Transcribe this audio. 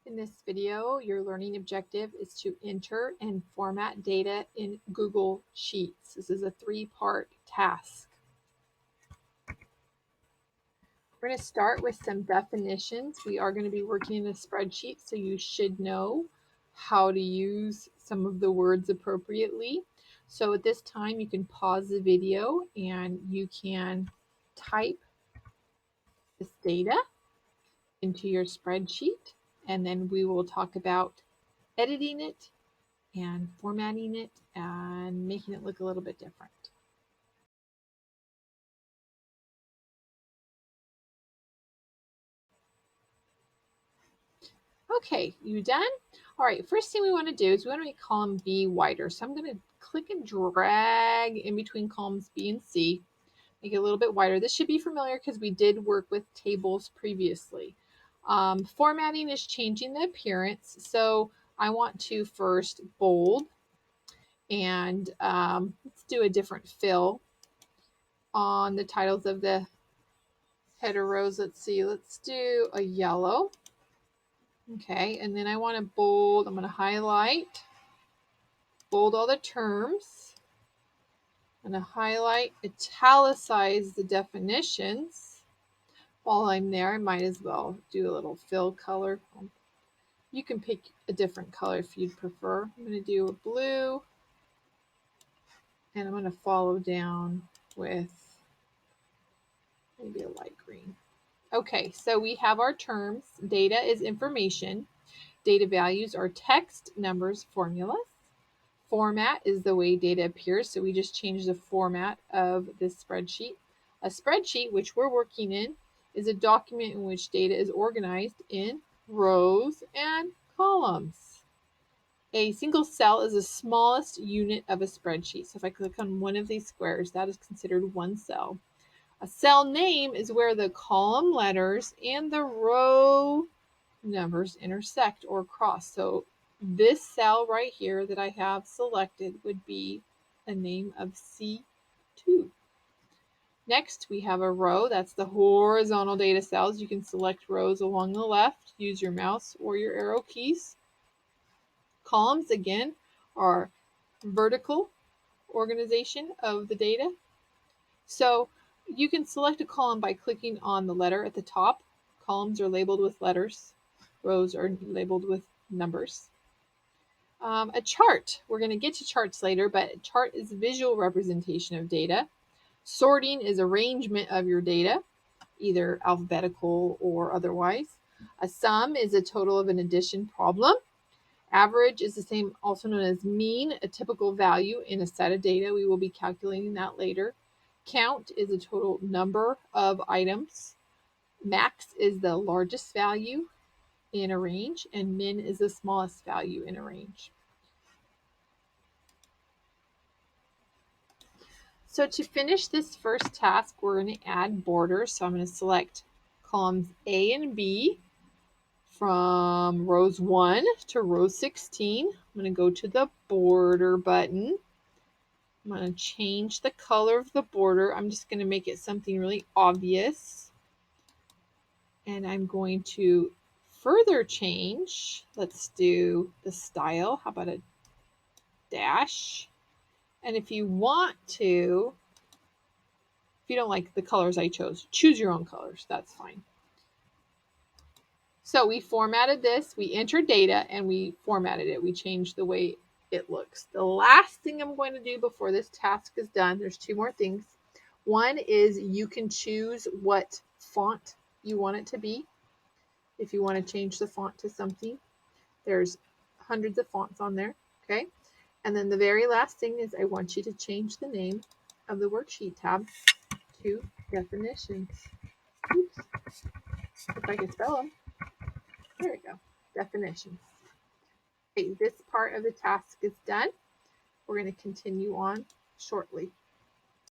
In this video, your learning objective is to enter and format data in Google Sheets. This is a three-part task. We're going to start with some definitions. We are going to be working in a spreadsheet, so you should know how to use some of the words appropriately. So at this time, you can pause the video and you can type this data into your spreadsheet, and then we will talk about editing it and formatting it and making it look a little bit different. Okay, you done? All right, first thing we want to do is we want to make column B wider. So I'm going to click and drag in between columns B and C, make it a little bit wider. This should be familiar because we did work with tables previously. Formatting is changing the appearance. So I want to first bold and let's do a different fill on the titles of the header rows. Let's see, let's do a yellow. Okay, and then I want to bold, I'm going to highlight, bold all the terms. I'm going to highlight, italicize the definitions. While I'm there, I might as well do a little fill color. You can pick a different color if you'd prefer. I'm going to do a blue, and I'm going to follow down with maybe a light green. Okay, so we have our terms. Data is information. Data values are text, numbers, formulas. Format is the way data appears, so we just changed the format of this spreadsheet. A spreadsheet, which we're working in, is a document in which data is organized in rows and columns. A single cell is the smallest unit of a spreadsheet. So if I click on one of these squares, that is considered one cell. A cell name is where the column letters and the row numbers intersect or cross. So this cell right here that I have selected would be a name of C2. Next, we have a row. That's the horizontal data cells. You can select rows along the left, use your mouse or your arrow keys. Columns, again, are vertical organization of the data. So you can select a column by clicking on the letter at the top. Columns are labeled with letters. Rows are labeled with numbers. A chart. We're going to get to charts later, but a chart is visual representation of data. Sorting is arrangement of your data, either alphabetical or otherwise. A sum is a total of an addition problem. Average is the same, also known as mean, a typical value in a set of data. We will be calculating that later. Count is a total number of items. Max is the largest value in a range, and min is the smallest value in a range. So to finish this first task, we're going to add borders. So I'm going to select columns A and B from rows 1 to row 16. I'm going to go to the border button. I'm going to change the color of the border. I'm just going to make it something really obvious. And I'm going to further change. Let's do the style. How about a dash? And if you want to, if you don't like the colors I chose, choose your own colors. That's fine. So we formatted this, we entered data, and we formatted it. We changed the way it looks. The last thing I'm going to do before this task is done, there's two more things. One is you can choose what font you want it to be. If you want to change the font to something, there's hundreds of fonts on there, okay? And then the very last thing is I want you to change the name of the worksheet tab to definitions. Oops. If I can spell them. There we go. Definitions. Okay, this part of the task is done. We're going to continue on shortly.